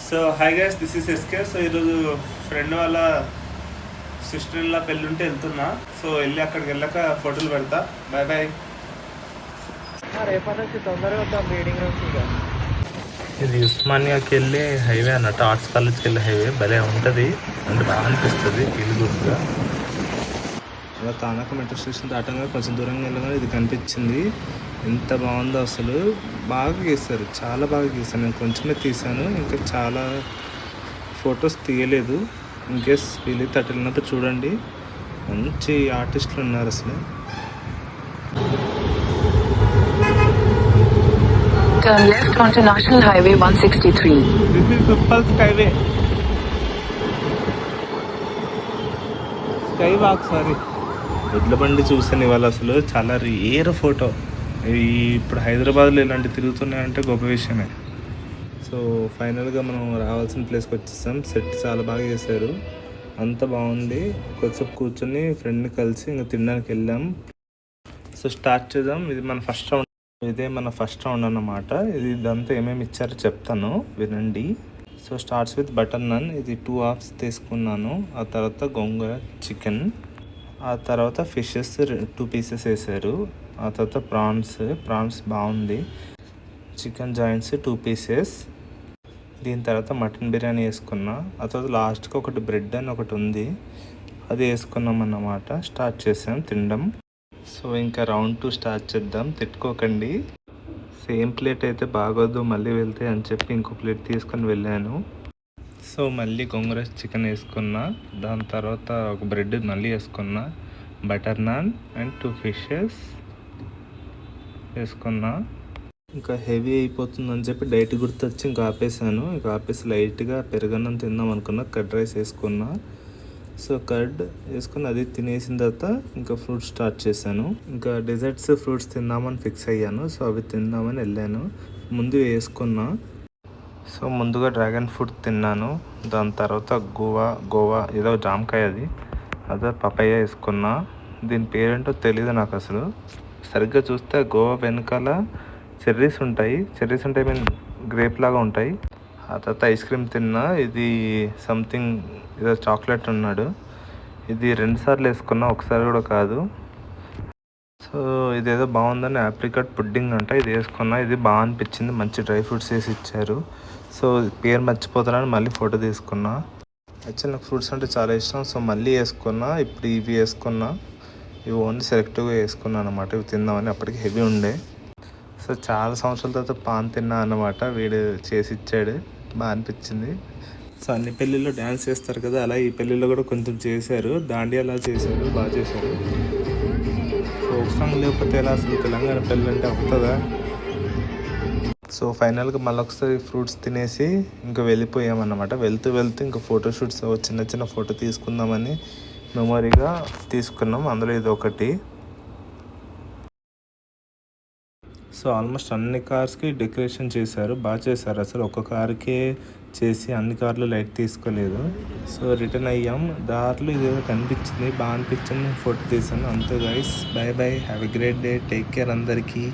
So hi guys, this is SK. So ఈరోజు friend వాళ్ళ sister in law పెళ్ళి ఉంటే వెళ్తున్నా. సో వెళ్ళి అక్కడికి వెళ్ళాక ఫోటోలు పెడతా. Bye bye. రేపటి నుంచి తొందరగా వద్దాం మీటింగ్ నుంచి. ఇది ఉస్మానియాకి వెళ్ళే హైవే అన్నట్టు, ఆర్ట్స్ కాలేజ్కి వెళ్ళే హైవే. భలే ఉంటుంది అంటే బాగా అనిపిస్తుంది ఫీల్ గుడ్గా. ఇలా తానాక మెట్రో స్టేషన్ దాటంగా కొంచెం దూరంగా వెళ్ళగానే ఇది కనిపించింది. ఎంత బాగుందో అసలు. బాగా గీస్తారు, చాలా బాగా గీస్తారు. నేను కొంచెమే తీసాను, ఇంకా చాలా ఫొటోస్ తీయలేదు. ఇన్కేస్ వీలైతే అటు వెళ్ళినప్పుడు చూడండి, మంచి ఆర్టిస్టులు ఉన్నారు అసలు. Turn left onto National Highway 163. This is Uppal Skyway. Skywalk, sorry. ఎడ్ల బండి చూసాను ఇవాళ. అసలు చాలా రేర్ ఫోటో. ఇప్పుడు హైదరాబాద్లో ఇలాంటి తిరుగుతున్నాయంటే గొప్ప విషయమే. సో ఫైనల్గా మనం రావాల్సిన ప్లేస్కి వచ్చేసాం. సెట్ చాలా బాగా చేశారు, అంత బాగుంది. కొద్దిసేపు కూర్చొని ఫ్రెండ్ని కలిసి ఇంకా తినడానికి వెళ్ళాం. సో స్టార్ట్ చేద్దాం. ఇది మన ఫస్ట్ రౌండ్. ఇదే మన ఫస్ట్ రౌండ్ అన్నమాట. ఇది ఇదంతా ఏమేమి ఇచ్చారో చెప్తాను, వినండి. So starts with butter non. ఇది 2 హాఫ్స్ తీసుకున్నాను. ఆ తర్వాత గోంగూర చికెన్, ఆ తర్వాత ఫిషెస్ 2 పీసెస్ వేసారు. ఆ తర్వాత ప్రాన్స్ బాగుంది. Chicken joints 2 pieces. దీని తర్వాత మటన్ బిర్యానీ వేసుకున్నా. ఆ తర్వాత లాస్ట్కి ఒకటి బ్రెడ్ అని ఒకటి ఉంది, అది వేసుకున్నాం అన్నమాట. స్టార్ట్ చేసాం తినడం. సో ఇంకా రౌండ్ 2 స్టార్ట్ చేద్దాం. తిట్టుకోకండి, సేమ్ ప్లేట్ అయితే బాగోదు మళ్ళీ వెళ్తే అని చెప్పి ఇంకో ప్లేట్ తీసుకొని వెళ్ళాను. సో మళ్ళీ గోంగూర చికెన్ వేసుకున్నా. దాని తర్వాత ఒక బ్రెడ్ మళ్ళీ వేసుకున్నా. బటర్ నాన్ అండ్ 2 ఫిషెస్ వేసుకున్నా. ఇంకా హెవీ అయిపోతుందని చెప్పి డైట్ గుర్తొచ్చి ఇంకా ఆపేసాను. ఇంకా ఆపేసి లైట్గా పెరుగన్నం తిందాం అనుకున్నా. కర్డ్ రైస్ వేసుకున్నా. సో కర్డ్ వేసుకుని అది తినేసిన తర్వాత ఇంకా ఫ్రూట్స్ స్టార్ట్ చేశాను. ఇంకా డెజర్ట్స్ ఫ్రూట్స్ తిందామని ఫిక్స్ అయ్యాను. సో అవి తిందామని వెళ్ళాను. ముందు వేసుకున్నా. సో ముందుగా డ్రాగన్ ఫ్రూట్ తిన్నాను. దాని తర్వాత గోవా ఏదో జామకాయ, అదే పపాయ వేసుకున్నా. దీని పేరేంటో తెలీదు నాకు అసలు. సరిగ్గా చూస్తే గోవా వెనకాల చెర్రీస్ ఉంటాయి మీన్ గ్రేప్ లాగా ఉంటాయి. ఆ తర్వాత ఐస్ క్రీమ్ తిన్నా. ఇది సంథింగ్ ఏదో చాక్లెట్ ఉన్నాడు. ఇది 2 సార్లు వేసుకున్నా, ఒకసారి కూడా కాదు. సో ఇదేదో బాగుందని ఆప్రికాట్ పుడ్డింగ్ అంట, ఇది వేసుకున్నా. ఇది బాగా అనిపించింది, మంచి డ్రై ఫ్రూట్స్ వేసి ఇచ్చారు. సో పేరు మర్చిపోతున్నాను, మళ్ళీ ఫోటో తీసుకున్నా. యాక్చువల్లీ నాకు ఫ్రూట్స్ అంటే చాలా ఇష్టం. సో మళ్ళీ వేసుకున్నా. ఇప్పుడు ఇవి వేసుకున్నా. ఇవి ఓన్లీ సెలెక్టివ్గా వేసుకున్నాను అనమాట, ఇవి తిందామని. అప్పటికి హెవీ ఉండే. సో చాలా సంవత్సరాల తర్వాత పాన్ తిన్నా అన్నమాట. వీడు చేసి ఇచ్చాడు, బాగా అనిపించింది. సో అన్ని పెళ్ళిళ్ళు డ్యాన్స్ చేస్తారు కదా, అలా ఈ పెళ్ళిళ్ళు కూడా కొంచెం చేశారు. దాండియాలా చేశారు, బాగా చేశారు. ఫోక్ సాంగ్ లేకపోతే ఎలా అసలు తెలంగాణ పెళ్ళి అంటే అవుతుందా? సో ఫైనల్గా మళ్ళీ ఒకసారి ఫ్రూట్స్ తినేసి ఇంకా వెళ్ళిపోయామన్నమాట. వెళ్తూ ఇంకా ఫోటోషూట్స్ చిన్న ఫోటో తీసుకుందామని మెమొరీగా తీసుకున్నాం. అందులో ఇది ఒకటి. సో ఆల్మోస్ట్ అన్ని కార్స్కి డెకరేషన్ చేశారు, బాగా చేశారు అసలు. ఒక కార్కే చేసి అన్ని కార్లు లైట్ తీసుకోలేదు. సో రిటర్న్ అయ్యాం. దారిలో ఇదేదో కనిపించింది, బాగా అనిపించింది, ఫోటో తీసాను. అంతే guys, bye bye, have a great day, take care అందరికీ.